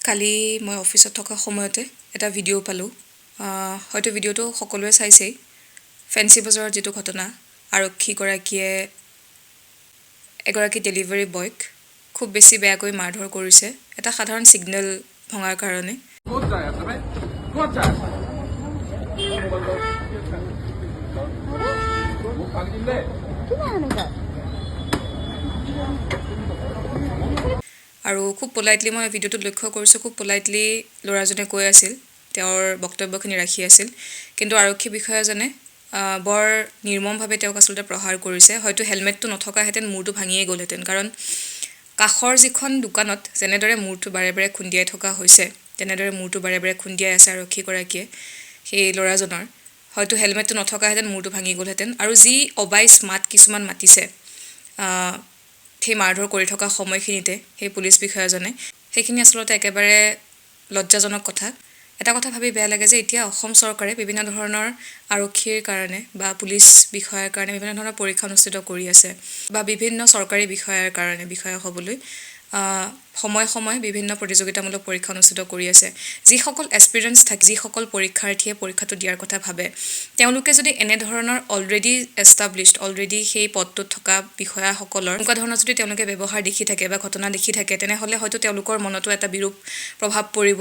কালি মই অফিসত থকা সময়তে এটা ভিডিও পালোঁ হয়তো ভিডিওটো সকলোৱে চাইছেই ফেন্সি বজাৰৰ যেটো ঘটনা আৰক্ষীগৰাকীয়ে এগৰাকী ডেলিভাৰী বয়ক খুব বেছি বেয়াকৈ মাৰধৰ কৰিছে এটা সাধাৰণ সিগনেল ভঙাৰ কাৰণে আৰু খুব পোলাইটলি মই ভিডিওটো লক্ষ্য কৰিছোঁ খুব পোলাইটলি ল'ৰাজনে কৈ আছিল তেওঁৰ বক্তব্যখিনি ৰাখি আছিল কিন্তু আৰক্ষী বিষয়াজনে বৰ নিৰ্মমভাৱে তেওঁক আচলতে প্ৰহাৰ কৰিছে হয়তো হেলমেটটো নথকাহেঁতেন মূৰটো ভাঙিয়ে গ'লহেঁতেন কাৰণ কাখৰ যিখন দোকানত যেনেদৰে মূৰটো বাৰে বাৰে খুন্দিয়াই থকা হৈছে তেনেদৰে মূৰটো বাৰে বাৰে খুন্দিয়াই আছে আৰক্ষীগৰাকীয়ে সেই ল'ৰাজনৰ হয়তো হেলমেটটো নথকাহেঁতেন মূৰটো ভাঙি গ'লহেঁতেন আৰু যি অবাইচ মাত কিছুমান মাতিছে সেই মাৰধৰ কৰি থকা সময়খিনিতে সেই পুলিচ বিষয়াজনে সেইখিনি আচলতে একেবাৰে লজ্জাজনক কথা এটা কথা ভাবি বেয়া লাগে যে এতিয়া অসম চৰকাৰে বিভিন্ন ধৰণৰ আৰক্ষীৰ কাৰণে বা পুলিচ বিষয়াৰ কাৰণে বিভিন্ন ধৰণৰ পৰীক্ষা অনুষ্ঠিত কৰি আছে বা বিভিন্ন চৰকাৰী বিষয়াৰ কাৰণে বিষয়া হ'বলৈ সময় সময় বিভিন্ন প্ৰতিযোগিতামূলক পৰীক্ষা অনুষ্ঠিত কৰি আছে যিসকল এক্সপিৰিয়েন্স থাকে যিসকল পৰীক্ষাৰ্থীয়ে পৰীক্ষাটো দিয়াৰ কথা ভাবে তেওঁলোকে যদি এনে ধৰণৰ অলৰেডি এষ্টাবলিছড অলৰেডি সেই পদটোত থকা বিষয়াসকলৰ এনেকুৱা ধৰণৰ যদি তেওঁলোকে ব্যৱহাৰ দেখি থাকে বা ঘটনা দেখি থাকে তেনেহ'লে হয়তো তেওঁলোকৰ মনতো এটা বিৰূপ প্ৰভাৱ পৰিব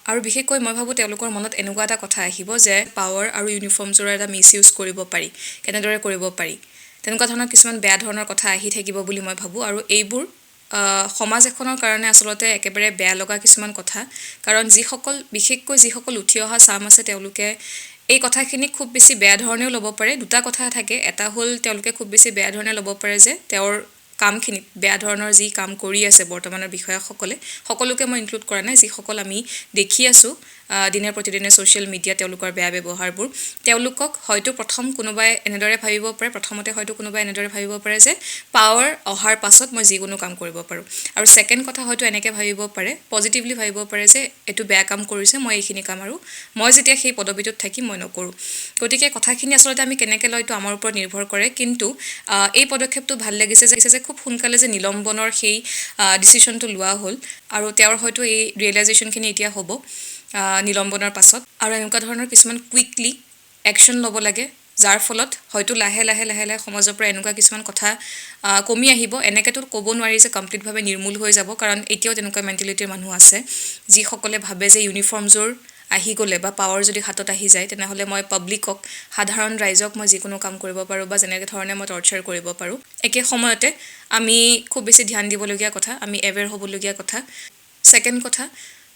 আৰু বিশেষকৈ মই ভাবোঁ তেওঁলোকৰ মনত এনেকুৱা এটা কথা আহিব যে পাৱাৰ আৰু ইউনিফৰ্মছৰ এটা মিছ ইউজ কৰিব পাৰি কেনেদৰে কৰিব পাৰি তেনেকুৱা ধৰণৰ কিছুমান বেয়া ধৰণৰ কথা আহি থাকিব বুলি মই ভাবোঁ আৰু এইবোৰ সমাজ এখনৰ কাৰণে আচলতে একেবাৰে বেয়া লগা কিছুমান কথা কাৰণ বিশেষকৈ যিসকল উঠি অহা চাম আছে তেওঁলোকে এই কথাখিনি খুব বেছি বেয়া ধৰণেও ল'ব পাৰে দুটা কথা থাকে এটা হ'ল তেওঁলোকে খুব বেছি বেয়া ধৰণে ল'ব পাৰে যে তেওঁৰ কামখিনি বেয়া ধৰণৰ যি কাম কৰি আছে বৰ্তমানৰ বিষয়াসকলে সকলোকে মই ইনক্লুড কৰা নাই যিসকল আমি দেখি আছোঁ দিনে প্ৰতিদিনে ছ'চিয়েল মিডিয়া তেওঁলোকৰ বেয়া ব্যৱহাৰবোৰ তেওঁলোকক হয়তো কোনোবাই এনেদৰে ভাবিব পাৰে প্ৰথমতে হয়তো কোনোবাই এনেদৰে ভাবিব পাৰে যে পাৱাৰ অহাৰ পাছত মই যিকোনো কাম কৰিব পাৰোঁ আৰু ছেকেণ্ড কথা হয়তো এনেকৈ ভাবিব পাৰে পজিটিভলি ভাবিব পাৰে যে এইটো বেয়া কাম কৰিছে মই এইখিনি কাম আৰু মই যেতিয়া সেই পদবীটোত থাকিম মই নকৰোঁ গতিকে কথাখিনি আচলতে আমি কেনেকৈ লয়তো আমাৰ ওপৰত নিৰ্ভৰ কৰে কিন্তু এই পদক্ষেপটো ভাল লাগিছে যে খুব সোনকালে যে নিলম্বনৰ সেই ডিচিশ্যনটো লোৱা হ'ল আৰু তেওঁৰ হয়তো এই ৰিয়েলাইজেশ্যনখিনি এতিয়া হ'ব নিলম্বনৰ পাছত আৰু এনেকুৱা ধৰণৰ কিছুমান কুইকলি একশ্যন ল'ব লাগে যাৰ ফলত হয়তো লাহে লাহে সমাজৰ পৰা এনেকুৱা কিছুমান কথা কমি আহিব এনেকৈতো ক'ব নোৱাৰি যে কমপ্লিটভাৱে নিৰ্মূল হৈ যাব কাৰণ এতিয়াও তেনেকুৱা মেণ্টেলিটিৰ মানুহ আছে যিসকলে ভাবে যে ইউনিফৰ্মযোৰ আহি গ'লে বা পাৱাৰ যদি হাতত আহি যায় তেনেহ'লে মই পাব্লিকক সাধাৰণ ৰাইজক মই যিকোনো কাম কৰিব পাৰোঁ বা যেনেকৈ ধৰণে মই টৰ্চাৰ কৰিব পাৰোঁ একে সময়তে আমি খুব বেছি ধ্যান দিবলগীয়া কথা আমি এৱেৰ হ'বলগীয়া কথা ছেকেণ্ড কথা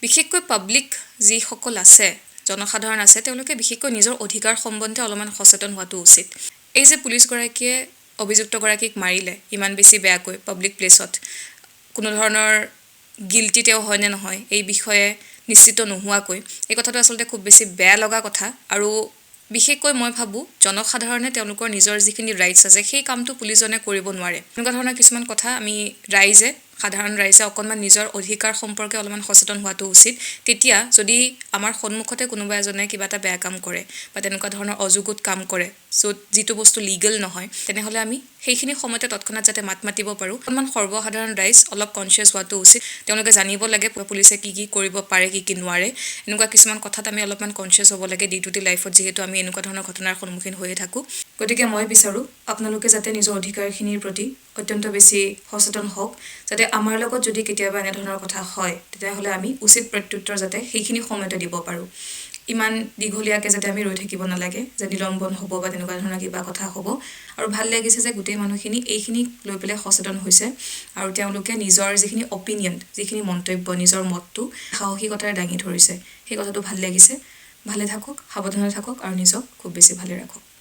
বিশেষকৈ পাব্লিক যিসকল আছে জনসাধাৰণ আছে তেওঁলোকে বিশেষকৈ নিজৰ অধিকাৰ সম্বন্ধে অলপমান সচেতন হোৱাটো উচিত এই যে পুলিচগৰাকীয়ে অভিযুক্তগৰাকীক মাৰিলে ইমান বেছি বেয়াকৈ পাব্লিক প্লেচত কোনো ধৰণৰ গিল্টি তেওঁ হয় নে নহয় এই বিষয়ে নিশ্চিত নোহোৱাকৈ এই কথাটো আচলতে খুব বেছি বেয়া লগা কথা আৰু বিশেষকৈ মই ভাবোঁ জনসাধাৰণে তেওঁলোকৰ নিজৰ যিখিনি ৰাইটছ আছে সেই কামটো পুলিচজনে কৰিব নোৱাৰে এনেকুৱা ধৰণৰ কিছুমান কথা আমি সাধাৰণ ৰাইজে অকণমান নিজৰ অধিকাৰ সম্পৰ্কে অলপমান সচেতন হোৱাটো উচিত তেতিয়া যদি আমাৰ সন্মুখতে কোনোবা এজনে কিবা এটা বেয়া কাম কৰে বা তেনেকুৱা ধৰণৰ অযুগুত কাম কৰে যিটো বস্তু লিগেল নহয় তেনেহ'লে আমি সেইখিনি সময়তে তৎক্ষণাত যাতে মাত মাতিব পাৰোঁ অকণমান সৰ্বসাধাৰণ ৰাইজ অলপ কনচিয়াছ হোৱাটো উচিত তেওঁলোকে জানিব লাগে পুলিচে কি কৰিব পাৰে কি নোৱাৰে এনেকুৱা কিছুমান কথাত আমি অলপমান কনচিয়াছ হ'ব লাগে ডে টু ডে লাইফত যিহেতু আমি এনেকুৱা ধৰণৰ ঘটনাৰ সন্মুখীন হৈয়ে থাকোঁ গতিকে মই বিচাৰোঁ আপোনালোকে যাতে নিজৰ অধিকাৰখিনিৰ প্ৰতি অত্যন্ত বেছি সচেতন হওক যাতে আমাৰ লগত যদি কেতিয়াবা এনেধৰণৰ কথা হয় তেতিয়াহ'লে আমি উচিত প্ৰত্যুত্তৰ যাতে সেইখিনি সময়তে দিব পাৰোঁ ইমান দীঘলীয়াকৈ যাতে আমি ৰৈ থাকিব নালাগে যে নিলম্বন হ'ব বা তেনেকুৱা ধৰণৰ কিবা কথা হ'ব আৰু ভাল লাগিছে যে গোটেই মানুহখিনি এইখিনি লৈ পেলাই সচেতন হৈছে আৰু তেওঁলোকে নিজৰ যিখিনি অপিনিয়ন যিখিনি মন্তব্য নিজৰ মতটো সাহসিকতাৰে দাঙি ধৰিছে সেই কথাটো ভাল লাগিছে ভালে থাকক সাৱধানে থাকক আৰু নিজক খুব বেছি ভালে ৰাখক